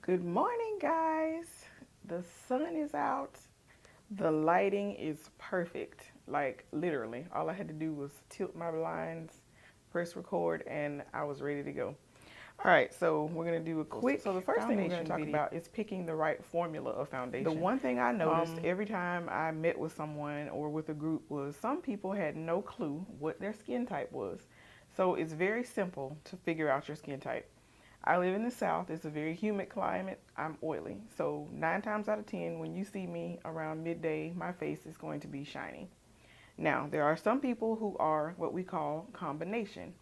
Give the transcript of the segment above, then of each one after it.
Good morning, guys. The sun is out. The lighting is perfect. Like, literally, all I had to do was tilt my blinds, press record, and I was ready to go. All right, so we're going to do a quick So the first thing we're going to talk about is picking the right formula of foundation. The one thing I noticed every time I met with someone or with a group was some people had no clue what their skin type was. So it's very simple to figure out your skin type. I live in the South. It's a very humid climate. I'm oily. So 9 times out of 10, when you see me around midday, my face is going to be shiny. Now, there are some people who are what we call combination.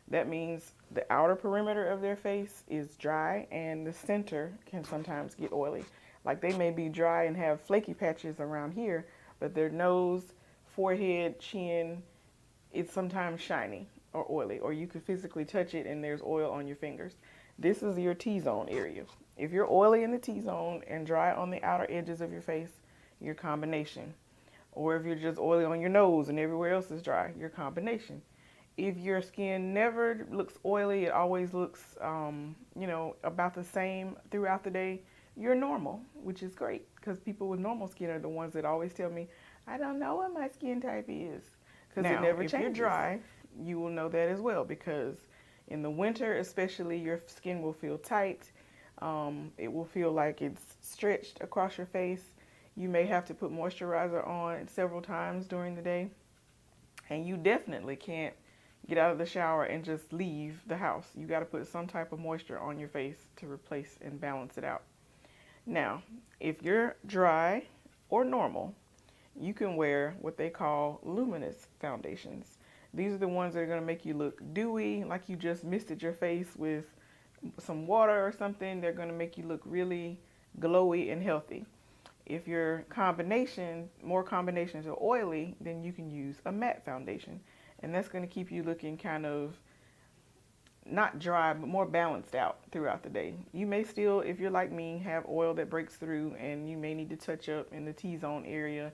That means the outer perimeter of their face is dry and the center can sometimes get oily. Like they may be dry and have flaky patches around here, but their nose, forehead, chin, it's sometimes shiny or oily, or you could physically touch it and there's oil on your fingers. This is your T-zone area. If you're oily in the T-zone and dry on the outer edges of your face, your combination. Or if you're just oily on your nose and everywhere else is dry, your combination. If your skin never looks oily, it always looks, about the same throughout the day, you're normal, which is great because people with normal skin are the ones that always tell me, I don't know what my skin type is. Because it never changes. If you're dry, you will know that as well because in the winter, especially, your skin will feel tight. It will feel like it's stretched across your face. You may have to put moisturizer on several times during the day. And you definitely can't get out of the shower and just leave the house. You got to put some type of moisture on your face to replace and balance it out. Now, if you're dry or normal, you can wear what they call luminous foundations. These are the ones that are going to make you look dewy, like you just misted your face with some water or something. They're going to make you look really glowy and healthy. If your more combinations are oily, then you can use a matte foundation. And that's going to keep you looking kind of not dry, but more balanced out throughout the day. You may still, if you're like me, have oil that breaks through and you may need to touch up in the T-zone area.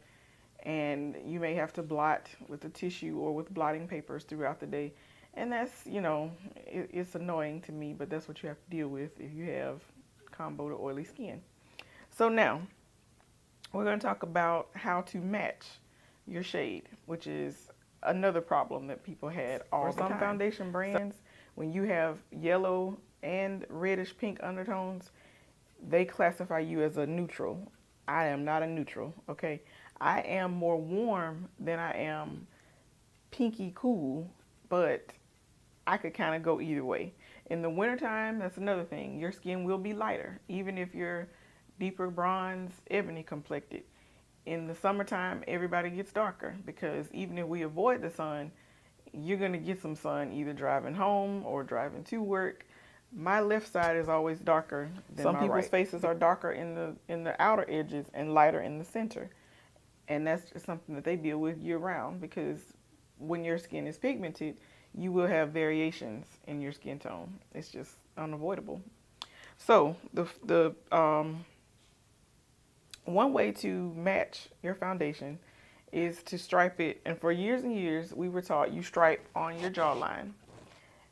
And you may have to blot with a tissue or with blotting papers throughout the day. And that's, it's annoying to me, but that's what you have to deal with if you have combo to oily skin. So now, we're going to talk about how to match your shade, which is another problem that people had all the time. For some foundation brands, when you have yellow and reddish pink undertones, they classify you as a neutral. I am not a neutral, okay? I am more warm than I am pinky cool, but I could kind of go either way. In the wintertime, that's another thing. Your skin will be lighter, even if you're deeper bronze, ebony complected. In the summertime, everybody gets darker because even if we avoid the sun, you're going to get some sun either driving home or driving to work. My left side is always darker than my right. Some people's faces are darker in the outer edges and lighter in the center. And that's just something that they deal with year round because when your skin is pigmented, you will have variations in your skin tone. It's just unavoidable. So the one way to match your foundation is to stripe it. And for years and years, we were taught you stripe on your jawline.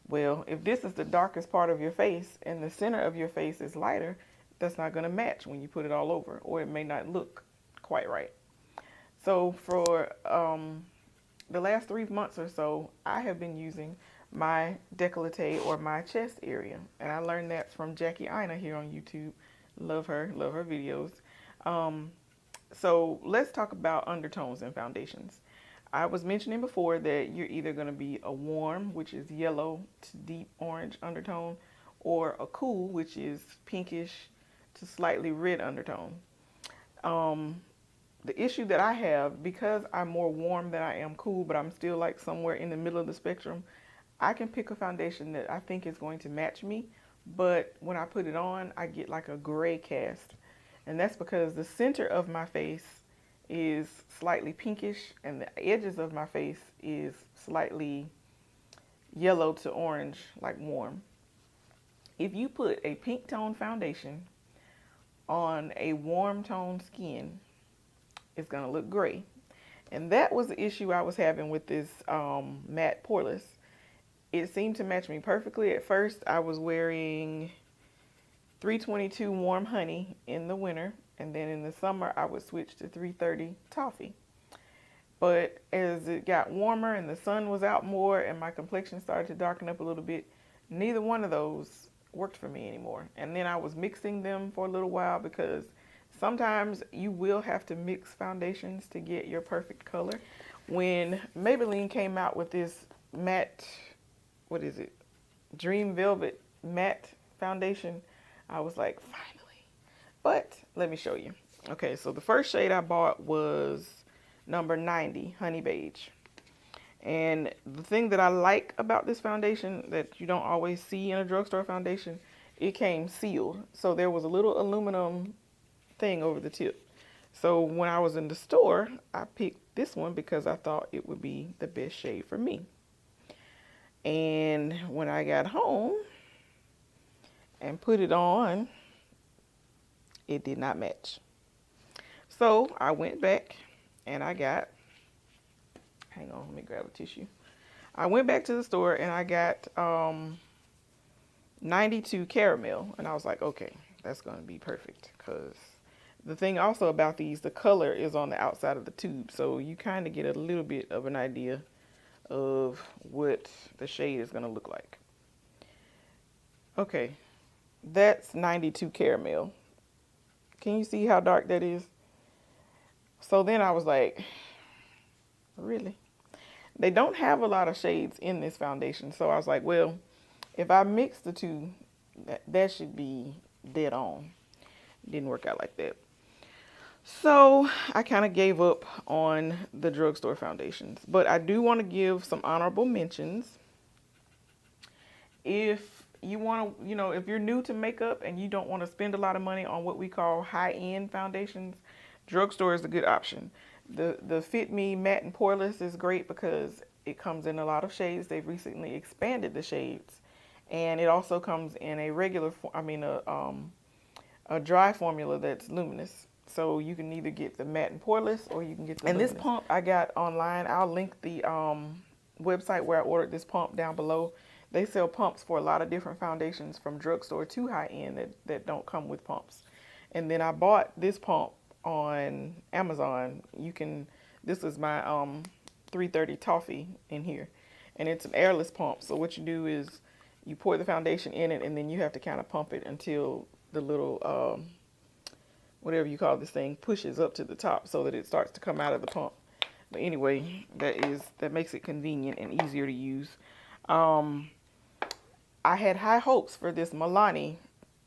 Well, if this is the darkest part of your face and the center of your face is lighter, that's not going to match when you put it all over, or it may not look quite right. So for the last 3 months or so, I have been using my décolleté or my chest area. And I learned that from Jackie Ina here on YouTube. Love her videos. So let's talk about undertones and foundations. I was mentioning before that you're either going to be a warm, which is yellow to deep orange undertone, or a cool, which is pinkish to slightly red undertone. The issue that I have, because I'm more warm than I am cool, but I'm still like somewhere in the middle of the spectrum, I can pick a foundation that I think is going to match me, but when I put it on, I get like a gray cast. And that's because the center of my face is slightly pinkish and the edges of my face is slightly yellow to orange, like warm. If you put a pink tone foundation on a warm tone skin, it's going to look gray. And that was the issue I was having with this matte poreless. It seemed to match me perfectly. At first, I was wearing 322 Warm Honey in the winter, and then in the summer I would switch to 330 Toffee. But as it got warmer and the sun was out more and my complexion started to darken up a little bit, neither one of those worked for me anymore. And then I was mixing them for a little while because sometimes you will have to mix foundations to get your perfect color. When Maybelline came out with this matte, what is it? Dream Velvet Matte Foundation, I was like, finally. But let me show you. Okay, so the first shade I bought was number 90, Honey Beige. And the thing that I like about this foundation that you don't always see in a drugstore foundation, it came sealed. So there was a little aluminum thing over the tip. So when I was in the store, I picked this one because I thought it would be the best shade for me. And when I got home and put it on, it did not match. So I went back and I got, hang on, let me grab a tissue. I went back to the store and I got 92 Caramel. And I was like, okay, that's going to be perfect. Because the thing also about these, the color is on the outside of the tube. So you kind of get a little bit of an idea of what the shade is going to look like. Okay, that's 92 Caramel. Can you see how dark that is? So then I was like, really? They don't have a lot of shades in this foundation. So I was like, well, if I mix the two, that should be dead on. It didn't work out like that. So I kind of gave up on the drugstore foundations. But I do want to give some honorable mentions. If you want to, if you're new to makeup and you don't want to spend a lot of money on what we call high-end foundations, drugstore is a good option. The Fit Me Matte and Poreless is great because it comes in a lot of shades. They've recently expanded the shades, and it also comes in a regular, a dry formula that's luminous. So you can either get the matte and poreless, or you can get the luminous. This pump I got online. I'll link the website where I ordered this pump down below. They sell pumps for a lot of different foundations, from drugstore to high-end, that don't come with pumps. And then I bought this pump on Amazon. This is my 330 Toffee in here, and it's an airless pump. So what you do is you pour the foundation in it, and then you have to kind of pump it until the little whatever you call this thing pushes up to the top so that it starts to come out of the pump. But anyway, that makes it convenient and easier to use. I had high hopes for this Milani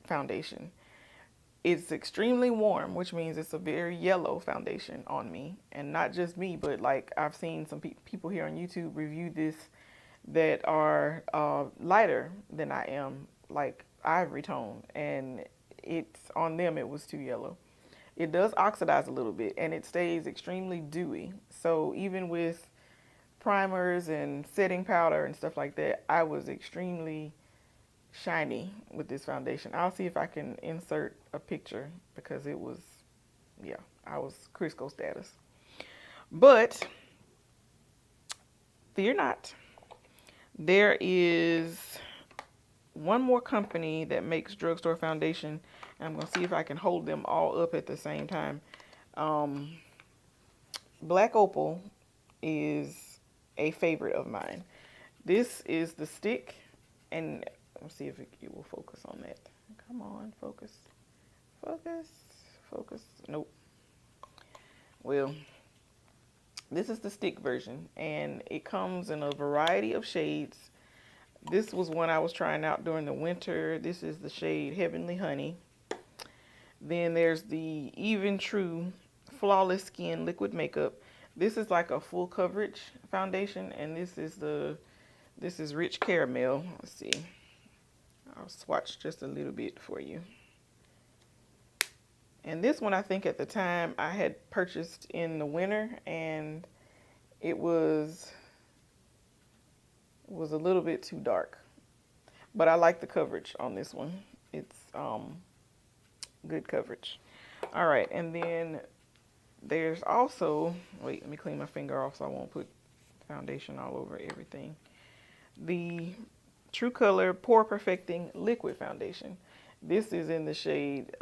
foundation. It's extremely warm, which means it's a very yellow foundation on me. And not just me, but like I've seen some people here on YouTube review this that are lighter than I am, like ivory tone. And it's on them, it was too yellow. It does oxidize a little bit, and it stays extremely dewy. So even with primers and setting powder and stuff like that, I was extremely shiny with this foundation. I'll see if I can insert a picture because it was, I was Crisco status. But fear not. There is one more company that makes drugstore foundation, and I'm going to see if I can hold them all up at the same time. Black Opal is a favorite of mine. This is the stick, and let's see if it will focus on that. Come on, focus. Focus. Focus. Nope. Well, this is the stick version, and it comes in a variety of shades. This was one I was trying out during the winter. This is the shade Heavenly Honey. Then there's the Even True Flawless Skin Liquid Makeup. This is like a full coverage foundation, and this is Rich Caramel. Let's see. I'll swatch just a little bit for you. And this one, I think at the time I had purchased in the winter, and it was a little bit too dark. But I like the coverage on this one. It's good coverage. All right, and then there's also, wait, let me clean my finger off so I won't put foundation all over everything. The True Color Pore Perfecting Liquid Foundation. This is in the shade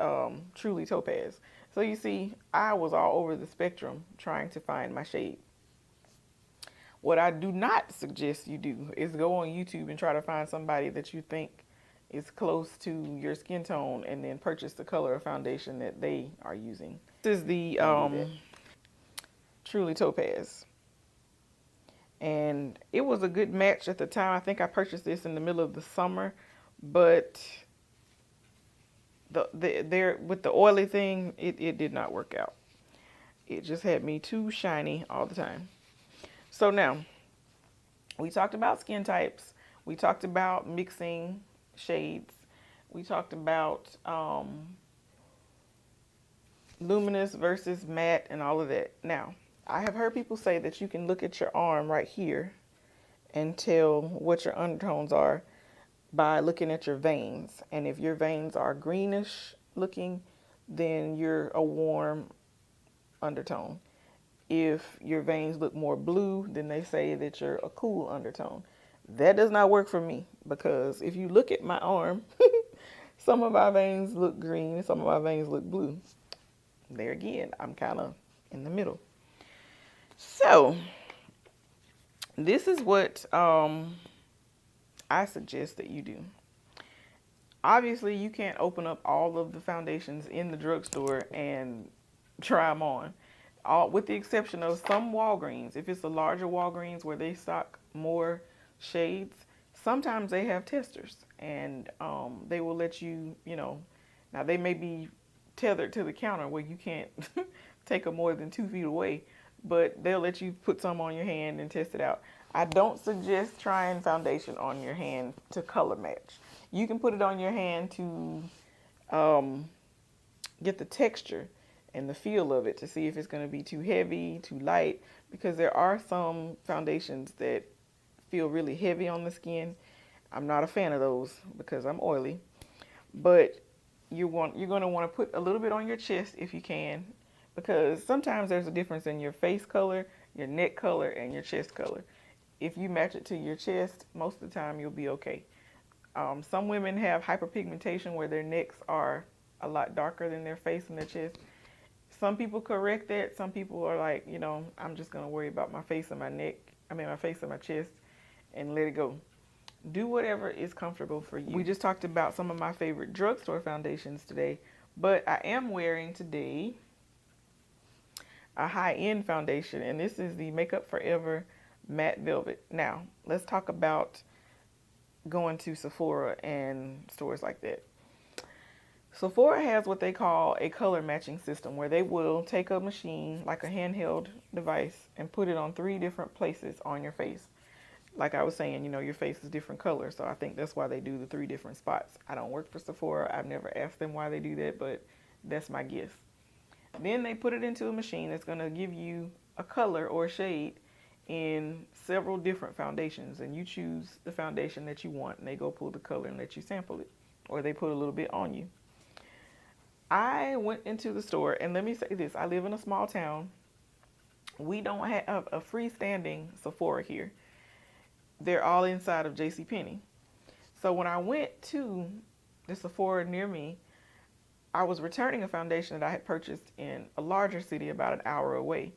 Truly Topaz. So you see, I was all over the spectrum trying to find my shade. What I do not suggest you do is go on YouTube and try to find somebody that you think is close to your skin tone and then purchase the color of foundation that they are using. This is the Truly Topaz. And it was a good match at the time. I think I purchased this in the middle of the summer, but with the oily thing, it did not work out. It just had me too shiny all the time. So now, we talked about skin types. We talked about mixing shades. We talked about luminous versus matte and all of that. Now, I have heard people say that you can look at your arm right here and tell what your undertones are by looking at your veins. And if your veins are greenish looking, then you're a warm undertone. If your veins look more blue, then they say that you're a cool undertone. That does not work for me, because if you look at my arm, some of my veins look green, some of my veins look blue. There again, I'm kind of in the middle. So, this is what I suggest that you do. Obviously, you can't open up all of the foundations in the drugstore and try them on. With the exception of some Walgreens. If it's a larger Walgreens where they stock more shades, sometimes they have testers, and they will let you, now they may be tethered to the counter where you can't take them more than 2 feet away, but they'll let you put some on your hand and test it out. I don't suggest trying foundation on your hand to color match. You can put it on your hand to get the texture and the feel of it, to see if it's going to be too heavy, too light, because there are some foundations that feel really heavy on the skin. I'm not a fan of those because I'm oily, but you're going to want to put a little bit on your chest if you can, because sometimes there's a difference in your face color, your neck color, and your chest color. If you match it to your chest, most of the time you'll be okay. Some women have hyperpigmentation where their necks are a lot darker than their face and their chest. Some people correct that. Some people are like, I'm just going to worry about my face and my neck. My face and my chest, and let it go. Do whatever is comfortable for you. We just talked about some of my favorite drugstore foundations today, but I am wearing today a high-end foundation, and this is the Makeup Forever Matte Velvet. Now, let's talk about going to Sephora and stores like that. Sephora has what they call a color matching system, where they will take a machine, like a handheld device, and put it on 3 different places on your face. Like I was saying, your face is different colors, so I think that's why they do the 3 different spots. I don't work for Sephora. I've never asked them why they do that, but that's my guess. Then they put it into a machine that's going to give you a color or a shade in several different foundations, and you choose the foundation that you want, and they go pull the color and let you sample it, or they put a little bit on you. I went into the store, and let me say this, I live in a small town. We don't have a freestanding Sephora here. They're all inside of JCPenney. So when I went to the Sephora near me, I was returning a foundation that I had purchased in a larger city about an hour away.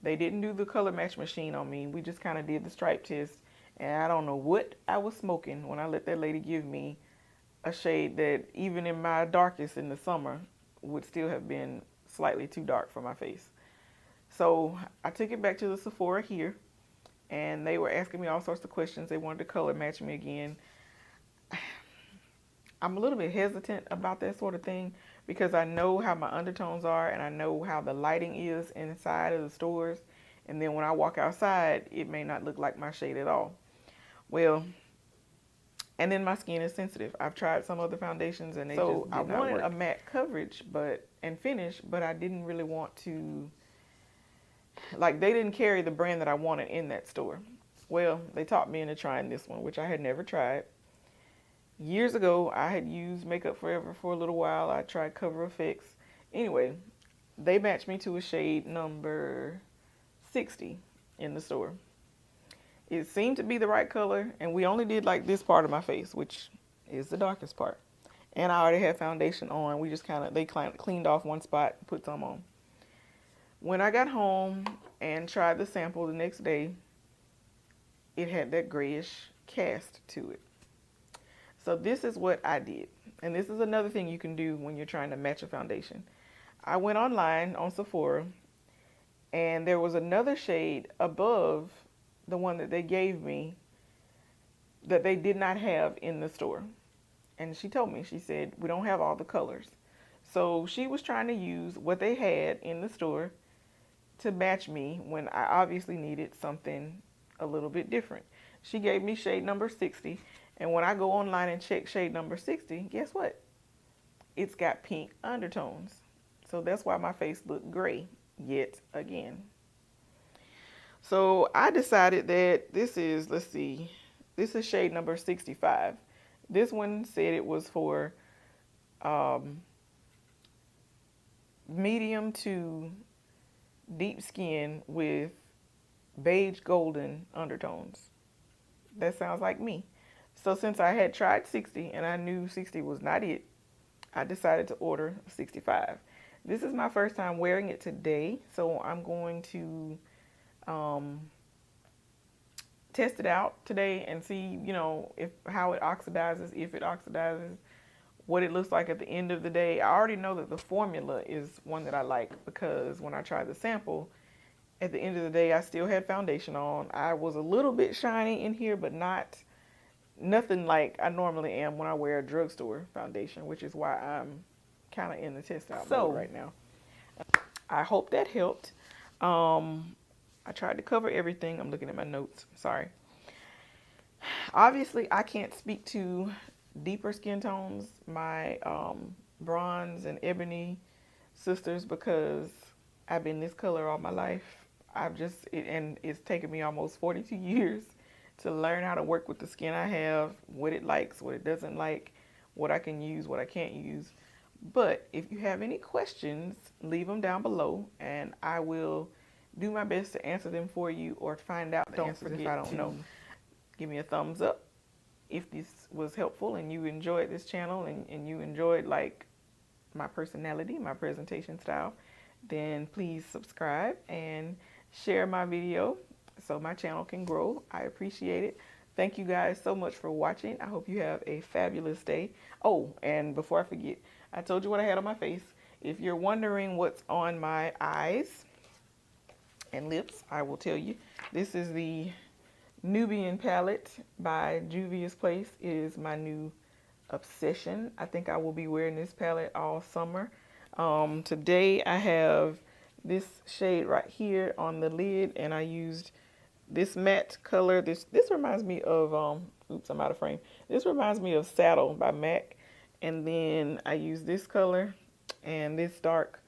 They didn't do the color match machine on me. We just kind of did the stripe test, and I don't know what I was smoking when I let that lady give me a shade that even in my darkest in the summer would still have been slightly too dark for my face. So I took it back to the Sephora here, and they were asking me all sorts of questions. They wanted to color match me again. I'm a little bit hesitant about that sort of thing because I know how my undertones are, and I know how the lighting is inside of the stores. And then when I walk outside, it may not look like my shade at all. Well, and then my skin is sensitive. I've tried some other foundations, and they just did not work. So I wanted a matte coverage and finish, but I didn't really want to, like, they didn't carry the brand that I wanted in that store. Well, they talked me into trying this one, which I had never tried. Years ago, I had used Makeup Forever for a little while. I tried Cover FX. Anyway, they matched me to a shade number 60 in the store. It seemed to be the right color, and we only did like this part of my face, which is the darkest part. And I already had foundation on. We just they cleaned off one spot, put some on. When I got home and tried the sample the next day, it had that grayish cast to it. So this is what I did. And this is another thing you can do when you're trying to match a foundation. I went online on Sephora, and there was another shade above the one that they gave me that they did not have in the store. And she told me, she said, we don't have all the colors. So she was trying to use what they had in the store to match me when I obviously needed something a little bit different. She gave me shade number 60. And when I go online and check shade number 60, guess what? It's got pink undertones. So that's why my face looked gray yet again. So I decided that this is, let's see, this is shade number 65. This one said it was for medium to deep skin with beige golden undertones. That sounds like me. So since I had tried 60 and I knew 60 was not it, I decided to order 65. This is my first time wearing it today, so I'm going to test it out today and see, you know, how it oxidizes, if it oxidizes, what it looks like at the end of the day. I already know that the formula is one that I like, because when I tried the sample, at the end of the day, I still had foundation on. I was a little bit shiny in here, but nothing like I normally am when I wear a drugstore foundation, which is why I'm kind of in the test out mode right now. I hope that helped. I tried to cover everything. I'm looking at my notes. Sorry. Obviously, I can't speak to deeper skin tones, my bronze and ebony sisters, because I've been this color all my life. And it's taken me almost 42 years to learn how to work with the skin I have, what it likes, what it doesn't like, what I can use, what I can't use. But if you have any questions, leave them down below, and I will do my best to answer them for you, or find out the answers if I don't know. Give me a thumbs up if this was helpful and you enjoyed this channel, and you enjoyed like my personality, my presentation style. Then please subscribe and share my video so my channel can grow. I appreciate it. Thank you guys so much for watching. I hope you have a fabulous day. Oh, and before I forget, I told you what I had on my face. If you're wondering what's on my eyes and lips, I will tell you. This is the Nubian palette by Juvia's Place. It is my new obsession. I think I will be wearing this palette all summer. Today I have this shade right here on the lid, and I used this matte color. This reminds me of oops, I'm out of frame. This reminds me of Saddle by MAC. And then I use this color and this dark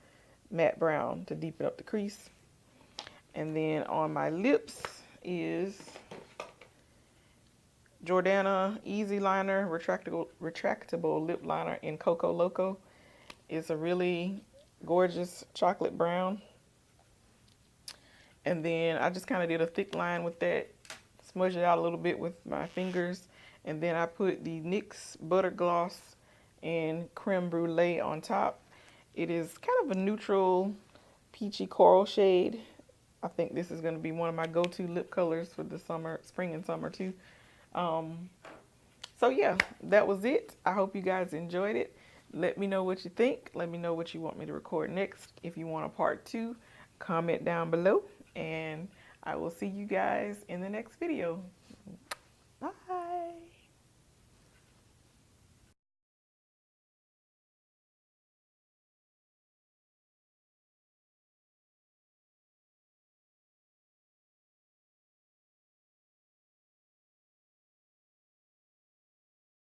matte brown to deepen up the crease. And then on my lips is Jordana Easy Liner retractable lip liner in Coco Loco. It's a really gorgeous chocolate brown. And then I just kind of did a thick line with that, smudged it out a little bit with my fingers. And then I put the NYX Butter Gloss in Creme Brulee on top. It is kind of a neutral peachy coral shade. I think this is going to be one of my go-to lip colors for the summer, spring and summer too. So yeah, that was it. I hope you guys enjoyed it. Let me know what you think. Let me know what you want me to record next. If you want a part 2, comment down below, and I will see you guys in the next video.